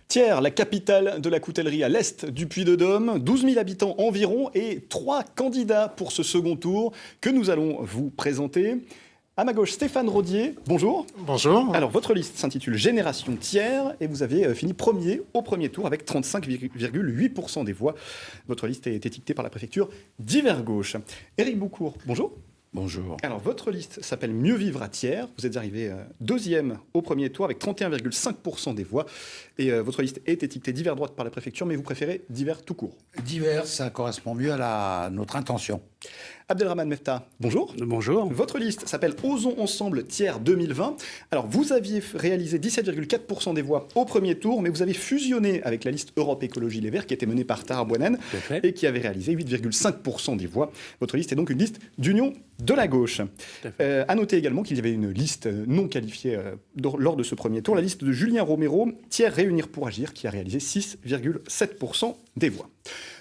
Thiers, la capitale de la coutellerie à l'est du Puy-de-Dôme, 12 000 habitants environ et 3 candidats pour ce second tour que nous allons vous présenter. À ma gauche, Stéphane Rodier, bonjour. Bonjour. Alors, votre liste s'intitule Génération Thiers et vous avez fini premier au premier tour avec 35,8% des voix. Votre liste est étiquetée par la préfecture d'Hiver Gauche. Éric Boucourt, bonjour. Bonjour. Alors, votre liste s'appelle Mieux vivre à Thiers. Vous êtes arrivé deuxième au premier tour avec 31,5% des voix. Et votre liste est étiquetée d'Hiver droite par la préfecture, mais vous préférez d'Hiver tout court. Divers, ça correspond mieux à notre intention. Abdelrahman Mefta, bonjour. Bonjour. Votre liste s'appelle Osons ensemble Thiers 2020. Alors, vous aviez réalisé 17,4% des voix au premier tour, mais vous avez fusionné avec la liste Europe Écologie Les Verts, qui était menée par Tahar Bouanen, et qui avait réalisé 8,5% des voix. Votre liste est donc une liste d'union de la gauche. À noter également qu'il y avait une liste non qualifiée lors de ce premier tour, la liste de Julien Romero, Thiers Réunir pour Agir, qui a réalisé 6,7% des voix.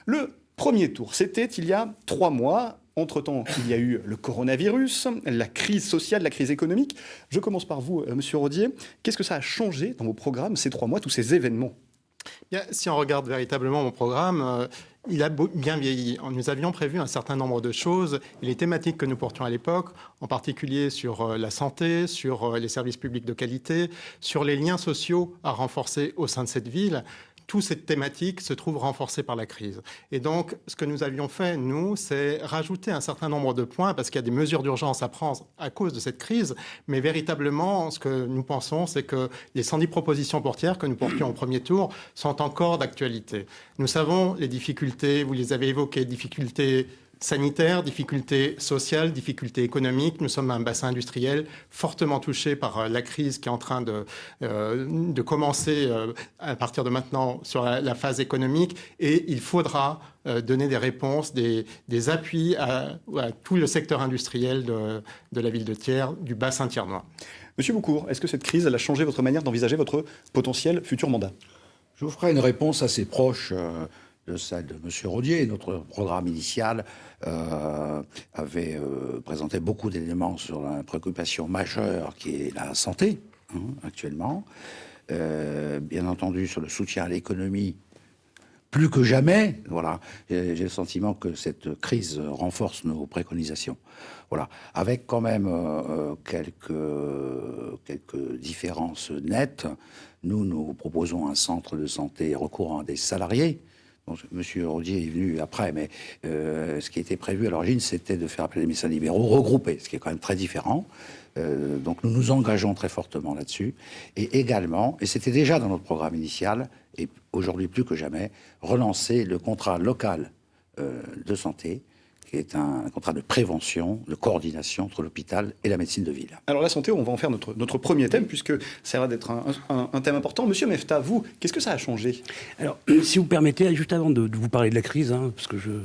Le premier tour, c'était il y a 3 mois. Entre-temps, il y a eu le coronavirus, la crise sociale, la crise économique. Je commence par vous, Monsieur Rodier. Qu'est-ce que ça a changé dans vos programmes ces 3 mois, tous ces événements ? Bien, si on regarde véritablement mon programme, il a bien vieilli. Nous avions prévu un certain nombre de choses. Et les thématiques que nous portions à l'époque, en particulier sur la santé, sur les services publics de qualité, sur les liens sociaux à renforcer au sein de cette ville, toutes ces thématiques se trouvent renforcées par la crise. Et donc, ce que nous avions fait, nous, c'est rajouter un certain nombre de points, parce qu'il y a des mesures d'urgence à prendre à cause de cette crise. Mais véritablement, ce que nous pensons, c'est que les 110 propositions pour Thiers que nous portions au premier tour sont encore d'actualité. Nous savons les difficultés, vous les avez évoquées, difficultés sanitaires, difficultés sociales, difficultés économiques. Nous sommes un bassin industriel fortement touché par la crise qui est en train de commencer à partir de maintenant sur la phase économique. Et il faudra donner des réponses, des appuis à tout le secteur industriel de la ville de Thiers, du bassin thiernois. Monsieur Boucourt, est-ce que cette crise elle a changé votre manière d'envisager votre potentiel futur mandat ? Je vous ferai une réponse assez proche de celle de M. Rodier. Notre programme initial avait présenté beaucoup d'éléments sur la préoccupation majeure qui est la santé, actuellement. Bien entendu, sur le soutien à l'économie, plus que jamais. Voilà. J'ai le sentiment que cette crise renforce nos préconisations. Voilà. Avec quand même quelques différences nettes. Nous proposons un centre de santé recourant à des salariés. Bon, Monsieur Rodier est venu après, mais ce qui était prévu à l'origine, c'était de faire appeler les médecins libéraux regroupés, ce qui est quand même très différent. Donc nous nous engageons très fortement là-dessus. Et également, et c'était déjà dans notre programme initial, et aujourd'hui plus que jamais, relancer le contrat local de santé, qui est un contrat de prévention, de coordination entre l'hôpital et la médecine de ville. Alors la santé, on va en faire notre premier thème, puisque ça va d'être un thème important. Monsieur Mefta, vous, qu'est-ce que ça a changé ? Alors, si vous permettez, juste avant de vous parler de la crise, parce que je ne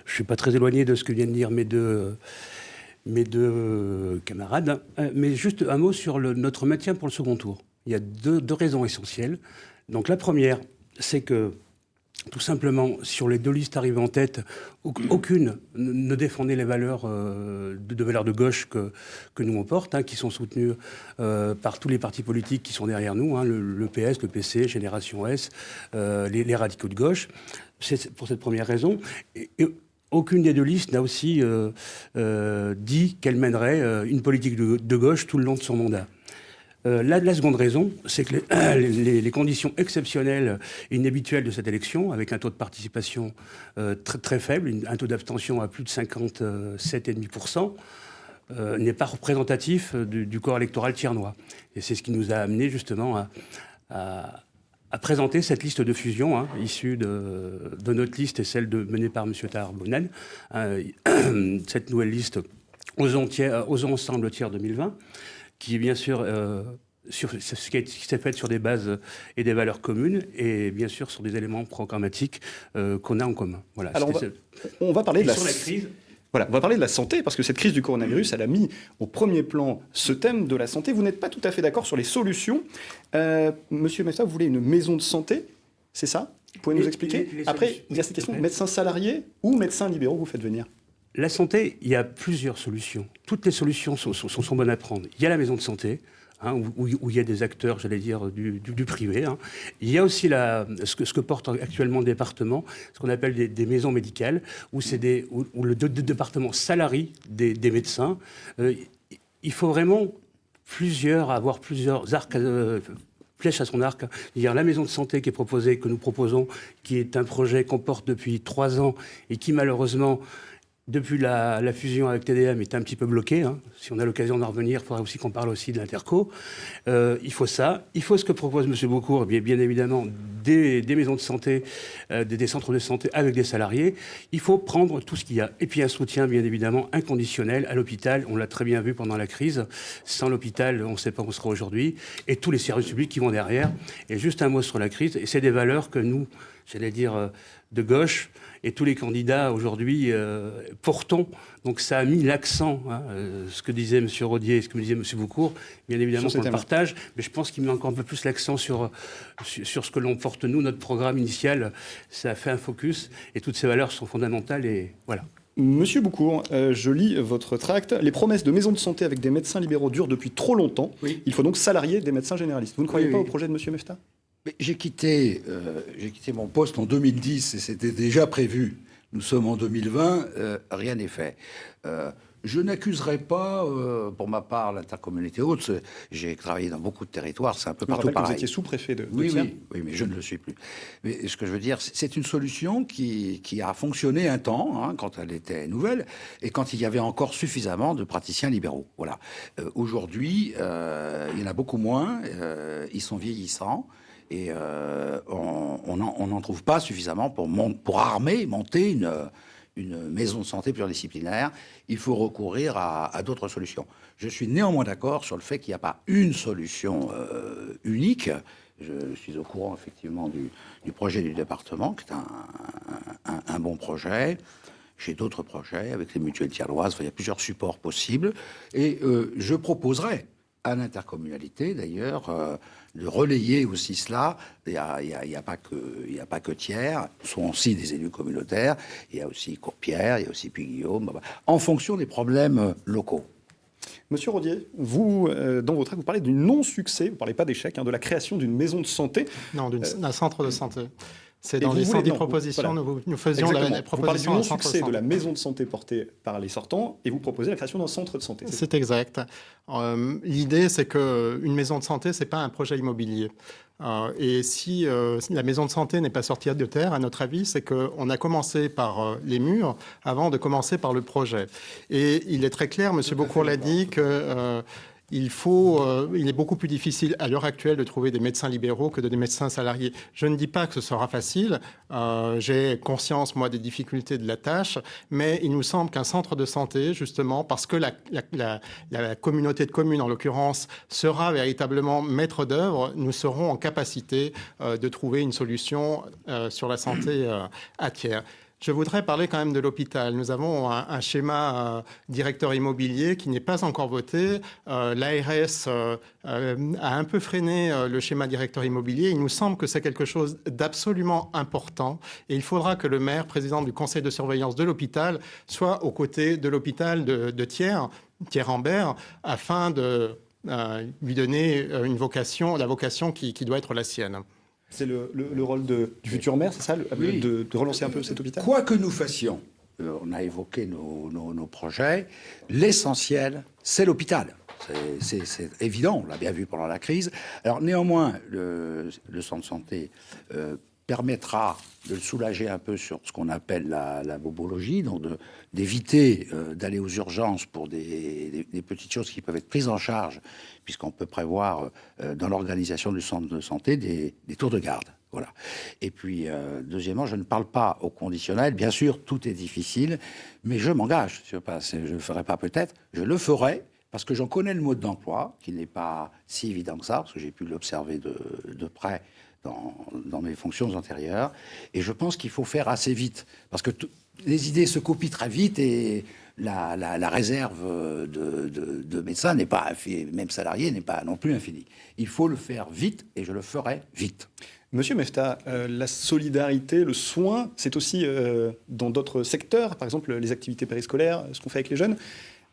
suis pas très éloigné de ce que viennent dire mes deux camarades, mais juste un mot sur notre maintien pour le second tour. Il y a deux raisons essentielles. Donc la première, c'est que tout simplement, sur les 2 listes arrivées en tête, aucune ne défendait les valeurs de valeurs de gauche que nous on porte, qui sont soutenues par tous les partis politiques qui sont derrière nous, le PS, le PC, Génération S, les radicaux de gauche. C'est pour cette première raison. Et aucune des 2 listes n'a aussi dit qu'elle mènerait une politique de gauche tout le long de son mandat. La seconde raison, c'est que les conditions exceptionnelles et inhabituelles de cette élection, avec un taux de participation très, très faible, un taux d'abstention à plus de 57,5%, n'est pas représentatif du corps électoral thiernois. Et c'est ce qui nous a amené justement à présenter cette liste de fusion, issue de notre liste et celle menée par M. Tahar Bouanen, cette nouvelle liste Osons ensemble Thiers 2020, qui est bien sûr sur ce qui s'est fait sur des bases et des valeurs communes, et bien sûr sur des éléments programmatiques qu'on a en commun. Voilà. Alors on va parler de la crise. Voilà, on va parler de la santé, parce que cette crise du coronavirus, elle a mis au premier plan ce thème de la santé. Vous n'êtes pas tout à fait d'accord sur les solutions. Monsieur Mefta, vous voulez une maison de santé, c'est ça ? Vous pouvez nous expliquer ? Après, il y a cette question, médecins salariés ou médecins libéraux vous faites venir ? La santé, il y a plusieurs solutions. Toutes les solutions sont bonnes à prendre. Il y a la maison de santé, où il y a des acteurs, j'allais dire, du privé. Il y a aussi ce que porte actuellement le département, ce qu'on appelle des maisons médicales, où le département salarie des médecins. Il faut vraiment avoir plusieurs arcs, flèches à son arc. Il y a la maison de santé qui est proposée, que nous proposons, qui est un projet qu'on porte depuis 3 ans et qui malheureusement, depuis la fusion avec TDM, est un petit peu bloqué. Si on a l'occasion d'en revenir, il faudrait aussi qu'on parle aussi de l'Interco. Il faut ça. Il faut ce que propose M. Beaucourt, bien évidemment, des maisons de santé, des centres de santé avec des salariés. Il faut prendre tout ce qu'il y a. Et puis un soutien, bien évidemment, inconditionnel à l'hôpital. On l'a très bien vu pendant la crise. Sans l'hôpital, on ne sait pas où on sera aujourd'hui. Et tous les services publics qui vont derrière. Et juste un mot sur la crise. Et c'est des valeurs que nous, j'allais dire, de gauche, et tous les candidats aujourd'hui portons. Donc ça a mis l'accent, ce que disait M. Rodier et ce que me disait M. Beaucourt, bien évidemment qu'on le partage, mais je pense qu'il met encore un peu plus l'accent sur ce que l'on porte nous, notre programme initial. Ça a fait un focus, et toutes ces valeurs sont fondamentales, et voilà. Monsieur Beaucourt, je lis votre tract. Les promesses de maisons de santé avec des médecins libéraux durent depuis trop longtemps. Oui. Il faut donc salarier des médecins généralistes. Vous ne croyez pas au projet de M. Mefta ? J'ai quitté mon poste en 2010 et c'était déjà prévu. Nous sommes en 2020, rien n'est fait. Je n'accuserai pas, pour ma part, l'intercommunalité haute. J'ai travaillé dans beaucoup de territoires, c'est un peu partout pareil. Vous étiez sous-préfet de oui, mais je ne le suis plus. Mais ce que je veux dire, c'est une solution qui a fonctionné un temps, quand elle était nouvelle, et quand il y avait encore suffisamment de praticiens libéraux. Voilà. Aujourd'hui, il y en a beaucoup moins, ils sont vieillissants. Et on n'en trouve pas suffisamment pour monter une maison de santé pluridisciplinaire. Il faut recourir à d'autres solutions. Je suis néanmoins d'accord sur le fait qu'il n'y a pas une solution unique. Je suis au courant effectivement du projet du département, qui est un bon projet. J'ai d'autres projets avec les mutuelles tiers-loises. Il y a plusieurs supports possibles. Et je proposerai à l'intercommunalité, d'ailleurs, de relayer aussi cela. Il n'y a pas que Thiers, ce sont aussi des élus communautaires, il y a aussi Courpierre, il y a aussi Puy-Guillaume, en fonction des problèmes locaux. Monsieur Rodier, vous, dans votre tract, vous parlez du non-succès, vous ne parlez pas d'échec, de la création d'une maison de santé. Non, d'un centre de santé. C'est dans les 110 propositions, voilà. nous faisions la proposition. Vous parlez du non-succès de la maison de santé portée par les sortants et vous proposez la création d'un centre de santé. C'est exact. L'idée, c'est qu'une maison de santé, ce n'est pas un projet immobilier. Et si la maison de santé n'est pas sortie de terre, à notre avis, c'est qu'on a commencé par les murs avant de commencer par le projet. Et il est très clair, M. Beaucourt l'a dit, que... il est beaucoup plus difficile à l'heure actuelle de trouver des médecins libéraux que des médecins salariés. Je ne dis pas que ce sera facile. J'ai conscience, moi, des difficultés de la tâche, mais il nous semble qu'un centre de santé, justement, parce que la communauté de communes, en l'occurrence, sera véritablement maître d'œuvre, nous serons en capacité de trouver une solution sur la santé à Thiers. Je voudrais parler quand même de l'hôpital. Nous avons un schéma directeur immobilier qui n'est pas encore voté. L'ARS a un peu freiné le schéma directeur immobilier. Il nous semble que c'est quelque chose d'absolument important. Et il faudra que le maire, président du conseil de surveillance de l'hôpital, soit aux côtés de l'hôpital de Thiers-Rambert, afin de lui donner la vocation qui doit être la sienne. C'est le rôle du futur maire, c'est ça, de relancer un peu cet hôpital ? Quoi que nous fassions, on a évoqué nos projets, l'essentiel, c'est l'hôpital. C'est évident, on l'a bien vu pendant la crise. Alors néanmoins, le centre de santé permettra de le soulager un peu sur ce qu'on appelle la bobologie, donc d'éviter d'aller aux urgences pour des petites choses qui peuvent être prises en charge, puisqu'on peut prévoir dans l'organisation du centre de santé des tours de garde. Voilà. Et puis, deuxièmement, je ne parle pas au conditionnel. Bien sûr, tout est difficile, mais je m'engage. Je ne le ferai pas peut-être, je le ferai, parce que j'en connais le mode d'emploi, qui n'est pas si évident que ça, parce que j'ai pu l'observer de près dans mes fonctions antérieures. Et je pense qu'il faut faire assez vite, parce que les idées se copient très vite et la réserve de médecins n'est pas, même salariés, n'est pas non plus infinie. Il faut le faire vite et je le ferai vite. Monsieur Mefta, la solidarité, le soin, c'est aussi dans d'autres secteurs, par exemple les activités périscolaires, ce qu'on fait avec les jeunes.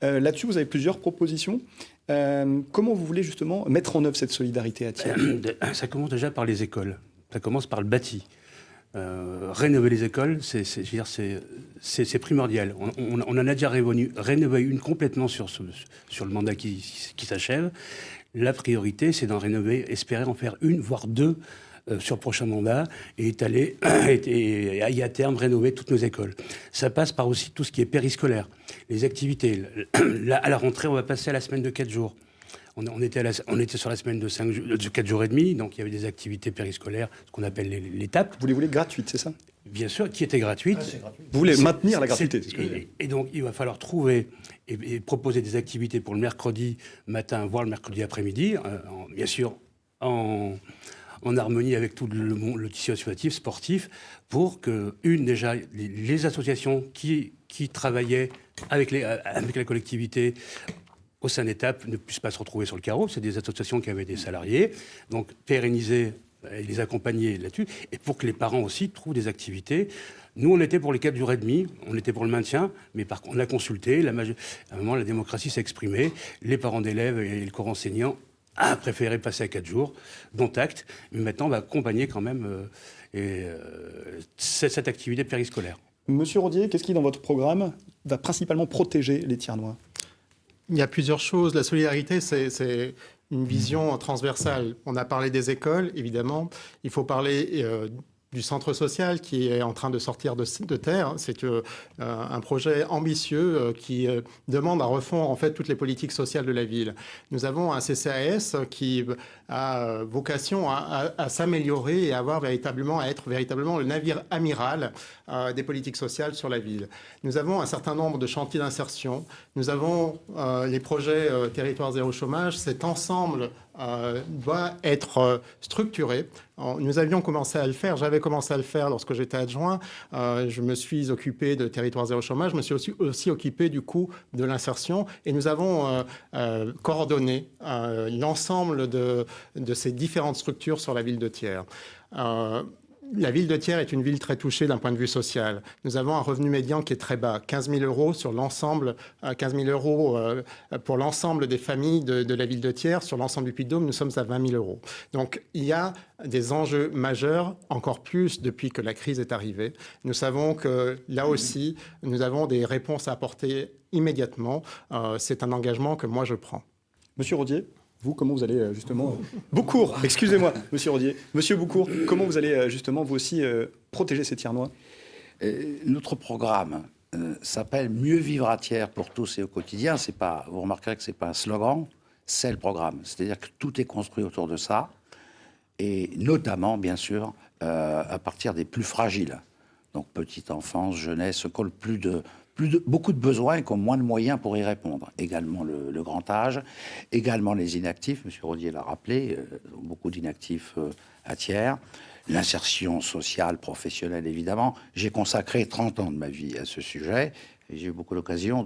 Là-dessus, vous avez plusieurs propositions. Comment vous voulez justement mettre en œuvre cette solidarité à Thiers? Ça commence déjà par les écoles. Ça commence par le bâti. Rénover les écoles, c'est primordial. On en a déjà rénové une complètement sur le mandat qui s'achève. La priorité, c'est d'en rénover, espérer en faire une, voire deux sur le prochain mandat et étaler et à terme rénover toutes nos écoles. Ça passe par aussi tout ce qui est périscolaire, les activités. Là, à la rentrée, on va passer à la semaine de 4 jours. On était sur la semaine de 4 jours et demi, donc il y avait des activités périscolaires, ce qu'on appelle les TAP. Vous les voulez gratuites, c'est ça? Bien sûr, qui étaient gratuites. Vous voulez maintenir la gratuité, c'est ce que je veux dire. Et donc, il va falloir trouver et proposer des activités pour le mercredi matin, voire le mercredi après-midi, bien sûr en harmonie avec tout le tissu associatif, sportif, pour que, déjà, les associations qui travaillaient avec la collectivité au sein d'Étape ne puissent pas se retrouver sur le carreau. C'est des associations qui avaient des salariés. Donc, pérenniser et les accompagner là-dessus. Et pour que les parents aussi trouvent des activités. Nous, on était pour les 4 jours et demi, on était pour le maintien, mais par contre, on a consulté. À un moment, la démocratie s'est exprimée. Les parents d'élèves et le corps enseignant a préféré passer à 4 jours, dont acte. Mais maintenant, on va accompagner quand même cette activité périscolaire. Monsieur Rodier, qu'est-ce qui, dans votre programme, va principalement protéger les Thiernois? Il y a plusieurs choses. La solidarité, c'est une vision transversale. On a parlé des écoles, évidemment. Il faut parler du centre social qui est en train de sortir de terre. C'est un projet ambitieux qui demande à refondre en fait toutes les politiques sociales de la ville. Nous avons un CCAS qui a vocation à s'améliorer et à être véritablement le navire amiral des politiques sociales sur la ville. Nous avons un certain nombre de chantiers d'insertion. Nous avons les projets Territoire Zéro Chômage. Cet ensemble doit être structuré. Nous avions commencé à le faire. J'avais commencé à le faire lorsque j'étais adjoint. Je me suis occupé de Territoire Zéro Chômage. Je me suis aussi occupé du coût de l'insertion. Et nous avons coordonné l'ensemble de ces différentes structures sur la ville de Thiers. La ville de Thiers est une ville très touchée d'un point de vue social. Nous avons un revenu médian qui est très bas, 15 000 euros sur l'ensemble, 15 000 euros pour l'ensemble des familles de la ville de Thiers. Sur l'ensemble du Puy-de-Dôme, nous sommes à 20 000 euros. Donc, il y a des enjeux majeurs, encore plus depuis que la crise est arrivée. Nous savons que là aussi, nous avons des réponses à apporter immédiatement. C'est un engagement que moi, je prends. Monsieur Rodier, vous, comment vous allez justement... Beaucourt, excusez-moi, monsieur Rodier. Monsieur Beaucourt, comment vous allez justement, vous aussi, protéger ces Thiernois? Notre programme s'appelle « Mieux vivre à Thiers pour tous et au quotidien ». Vous remarquerez que ce n'est pas un slogan, c'est le programme. C'est-à-dire que tout est construit autour de ça, et notamment, bien sûr, à partir des plus fragiles. Donc, petite enfance, jeunesse, ceux qui ont beaucoup de besoins et qui ont moins de moyens pour y répondre. Également le grand âge, également les inactifs, M. Rodier l'a rappelé, beaucoup d'inactifs à Thiers. L'insertion sociale, professionnelle, évidemment. J'ai consacré 30 ans de ma vie à ce sujet et j'ai eu beaucoup l'occasion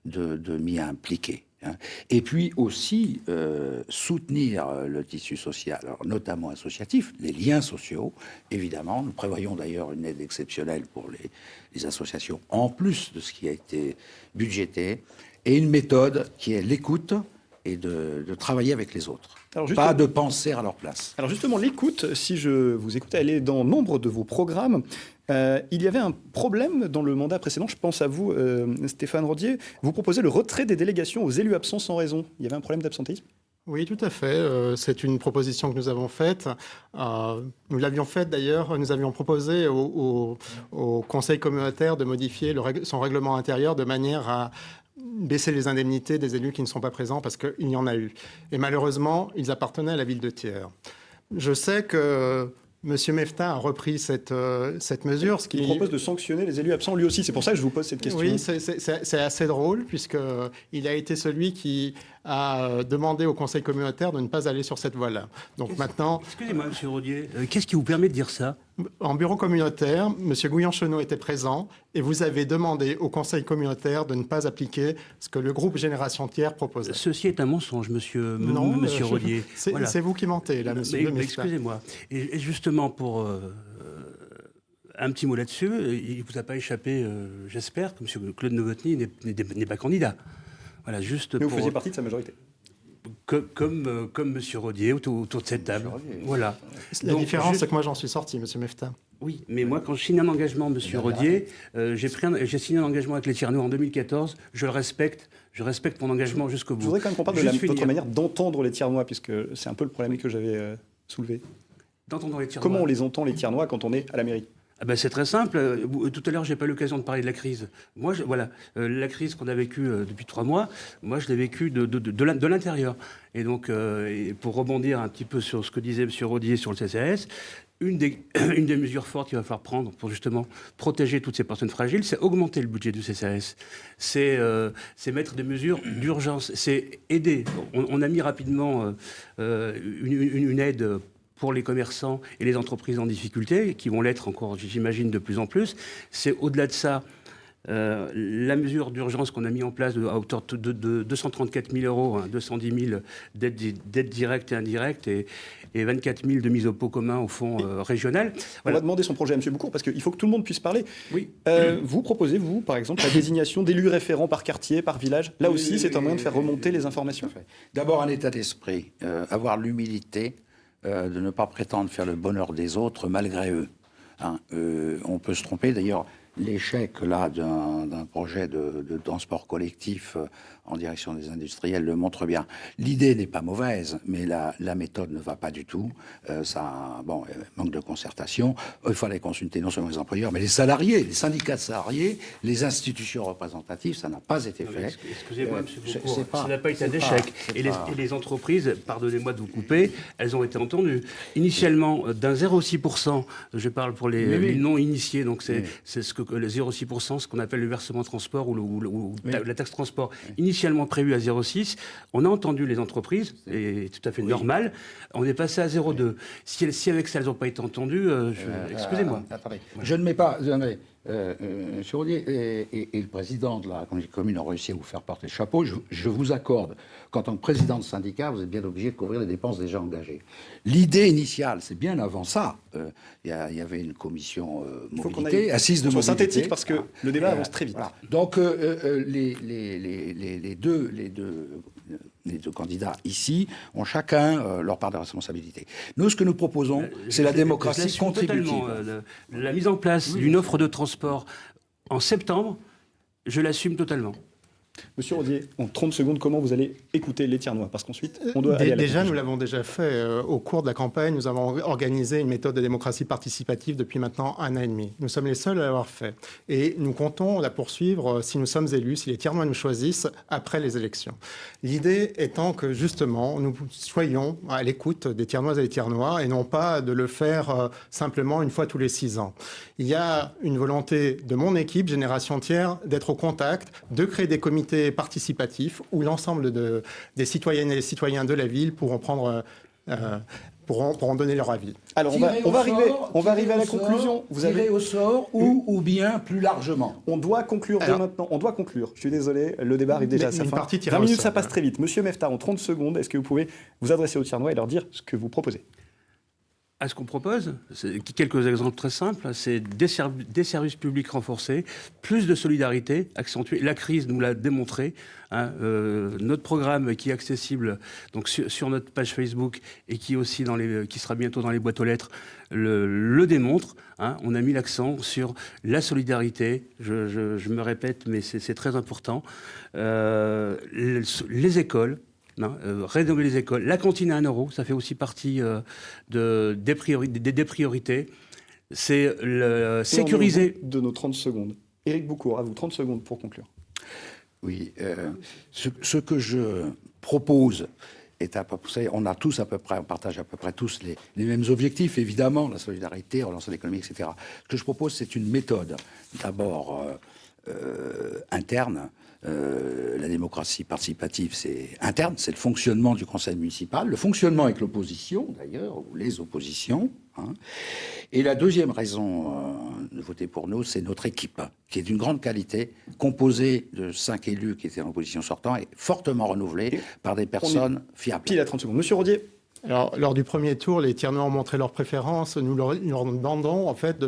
de m'y impliquer. Et puis aussi soutenir le tissu social, alors notamment associatif, les liens sociaux, évidemment. Nous prévoyons d'ailleurs une aide exceptionnelle pour les associations, en plus de ce qui a été budgété, et une méthode qui est l'écoute et de travailler avec les autres. Alors pas de penser à leur place. Alors justement, l'écoute, si je vous écoute, elle est dans nombre de vos programmes. Il y avait un problème dans le mandat précédent, je pense à vous, Stéphane Rodier. Vous proposez le retrait des délégations aux élus absents sans raison. Il y avait un problème d'absentéisme? Oui, tout à fait. C'est une proposition que nous avons faite. Nous l'avions faite d'ailleurs, nous avions proposé au Conseil communautaire de modifier son règlement intérieur de manière à baisser les indemnités des élus qui ne sont pas présents parce qu'il y en a eu. Et malheureusement, ils appartenaient à la ville de Thiers. Je sais que M. Mefta a repris cette mesure. Il propose de sanctionner les élus absents lui aussi. C'est pour ça que je vous pose cette question. Oui, c'est assez drôle puisqu'il a été celui qui a demandé au Conseil communautaire de ne pas aller sur cette voie-là. Donc maintenant... Excusez-moi, M. Rodier, qu'est-ce qui vous permet de dire ça? En bureau communautaire, M. Gouillon-Chenot était présent et vous avez demandé au Conseil communautaire de ne pas appliquer ce que le groupe Génération Thiers proposait. Ceci est un mensonge, monsieur Rodier. C'est vous qui mentez, là, monsieur. Excusez-moi. Et justement, pour un petit mot là-dessus, il ne vous a pas échappé, j'espère, que M. Claude Novotny n'est pas candidat. Voilà, juste Mais vous pour... faisiez partie de sa majorité. Comme M. Rodier autour de cette table. Voilà. La Donc, différence, c'est que moi, j'en suis sorti, M. Mefta. Oui, mais moi, quand je signe un engagement, M. Rodier, j'ai signé un engagement avec les Tiers Noirs en 2014, je le respecte, je respecte mon engagement jusqu'au bout. Je voudrais quand même qu'on parle de votre manière d'entendre les Tiernois, puisque c'est un peu le problème que j'avais soulevé. D'entendre les Tiernois. Comment on les entend, les Tiernois, quand on est à la mairie? Ah ben c'est très simple. Tout à l'heure, j'ai pas eu l'occasion de parler de la crise. Moi, voilà, la crise qu'on a vécue depuis 3 mois, moi, je l'ai vécue de l'intérieur. Et donc, et pour rebondir un petit peu sur ce que disait M. Rodier sur le CCAS, une des mesures fortes qu'il va falloir prendre pour justement protéger toutes ces personnes fragiles, c'est augmenter le budget du CCAS. C'est mettre des mesures d'urgence. C'est aider. On a mis rapidement une aide pour les commerçants et les entreprises en difficulté, qui vont l'être encore, j'imagine, de plus en plus. C'est au-delà de ça, la mesure d'urgence qu'on a mis en place à hauteur de 234 000 euros, 210 000 d'aides directes et indirectes, et 24 000 de mise au pot commun au fonds régional. On va demander son projet à M. Boucourt, parce qu'il faut que tout le monde puisse parler. Oui. Vous proposez, vous, par exemple, la désignation d'élus référents par quartier, par village. Là aussi, c'est un moyen de faire remonter les informations. D'abord, un état d'esprit, avoir l'humilité de ne pas prétendre faire le bonheur des autres malgré eux. Hein. On peut se tromper. D'ailleurs, l'échec là d'un projet de transport collectif en direction des industriels le montre bien. L'idée n'est pas mauvaise, mais la méthode ne va pas du tout. Manque de concertation. Il fallait consulter non seulement les employeurs, mais les salariés, les syndicats de salariés, les institutions représentatives. Ça n'a pas été fait. Excusez-moi, M. Boucourt, ça n'a pas été un échec. Et les entreprises, pardonnez-moi de vous couper, elles ont été entendues. Initialement, d'un 0,6%, je parle pour les non-initiés, donc c'est ce que le 0,6%, ce qu'on appelle le versement transport ou la taxe transport, initialement prévu à 0,6. On a entendu les entreprises, et tout à fait normal. On est passé à 0,2. Si avec ça, elles n'ont pas été entendues, excusez-moi. Attendez. Je ne mets pas... M. Rodier et le président de la communauté commune ont réussi à vous faire porter le chapeau. Je vous accorde qu'en tant que président de syndicat, vous êtes bien obligé de couvrir les dépenses déjà engagées. L'idée initiale, c'est bien avant ça. Il y avait une commission mobilité, assise de mobilité. Synthétique, parce que le débat avance très vite. Voilà. Donc, les deux candidats ici ont chacun leur part de responsabilité. Nous, ce que nous proposons, c'est la démocratie contributive. La mise en place d'une offre de transport en septembre, je l'assume totalement. Monsieur Rodier, en 30 secondes, comment vous allez écouter les Tiernois? Parce qu'ensuite, on doit aller à la Déjà, nous l'avons déjà fait. Au cours de la campagne, nous avons organisé une méthode de démocratie participative depuis maintenant 1 an et demi. Nous sommes les seuls à l'avoir fait. Et nous comptons la poursuivre si nous sommes élus, si les Tiernois nous choisissent après les élections. L'idée étant que, justement, nous soyons à l'écoute des Tiernoises et des Tiernois et non pas de le faire simplement une fois tous les 6 ans. Il y a une volonté de mon équipe, Génération Tiers, d'être au contact, de créer des comités participatifs où l'ensemble des citoyennes et des citoyens de la ville pourront prendre, pourront donner leur avis. Alors on va arriver à la conclusion. Vous avez au sort ou bien plus largement. On doit conclure dès maintenant. On doit conclure. Je suis désolé, le débat arrive déjà à sa fin. 20 minutes, ça passe très vite. Monsieur Mefta, en 30 secondes, est-ce que vous pouvez vous adresser aux Tiernois et leur dire ce que vous proposez? À ce qu'on propose, quelques exemples très simples, c'est des services publics renforcés, plus de solidarité accentuée. La crise nous l'a démontré. Notre programme qui est accessible donc sur notre page Facebook et qui est aussi qui sera bientôt dans les boîtes aux lettres le démontre. On a mis l'accent sur la solidarité. Je me répète, mais c'est très important. Les écoles. Rénover les écoles. La cantine à 1 euro, ça fait aussi partie des priorités. C'est sécuriser... De nos 30 secondes. Éric Boucourt, à vous, 30 secondes pour conclure. Oui, ce que je propose est à peu près, on partage à peu près tous les mêmes objectifs, évidemment, la solidarité, relancer l'économie, etc. Ce que je propose, c'est une méthode, d'abord interne. La démocratie participative, c'est interne, c'est le fonctionnement du conseil municipal, le fonctionnement avec l'opposition, d'ailleurs, ou les oppositions. Et la deuxième raison de voter pour nous, c'est notre équipe, qui est d'une grande qualité, composée de 5 élus qui étaient en opposition sortant et fortement renouvelée par des personnes fiables. Pile à 30 secondes. Monsieur Rodier. Alors, lors du premier tour, les Tiernois ont montré leur préférence. Nous leur demandons, en fait,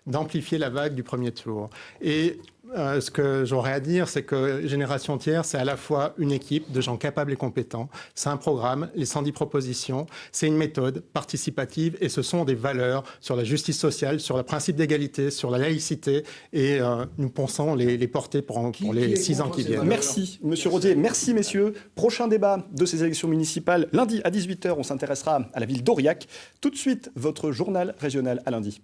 d'amplifier la vague du premier tour. Et ce que j'aurais à dire, c'est que Génération Tiers, c'est à la fois une équipe de gens capables et compétents, c'est un programme, les 110 propositions, c'est une méthode participative et ce sont des valeurs sur la justice sociale, sur le principe d'égalité, sur la laïcité et nous pensons les porter pour les 6 ans qui viennent. Merci, Monsieur Rodier. Merci, messieurs. Prochain débat de ces élections municipales. Lundi à 18h, on s'intéressera à la ville d'Aurillac. Tout de suite, votre journal régional à lundi.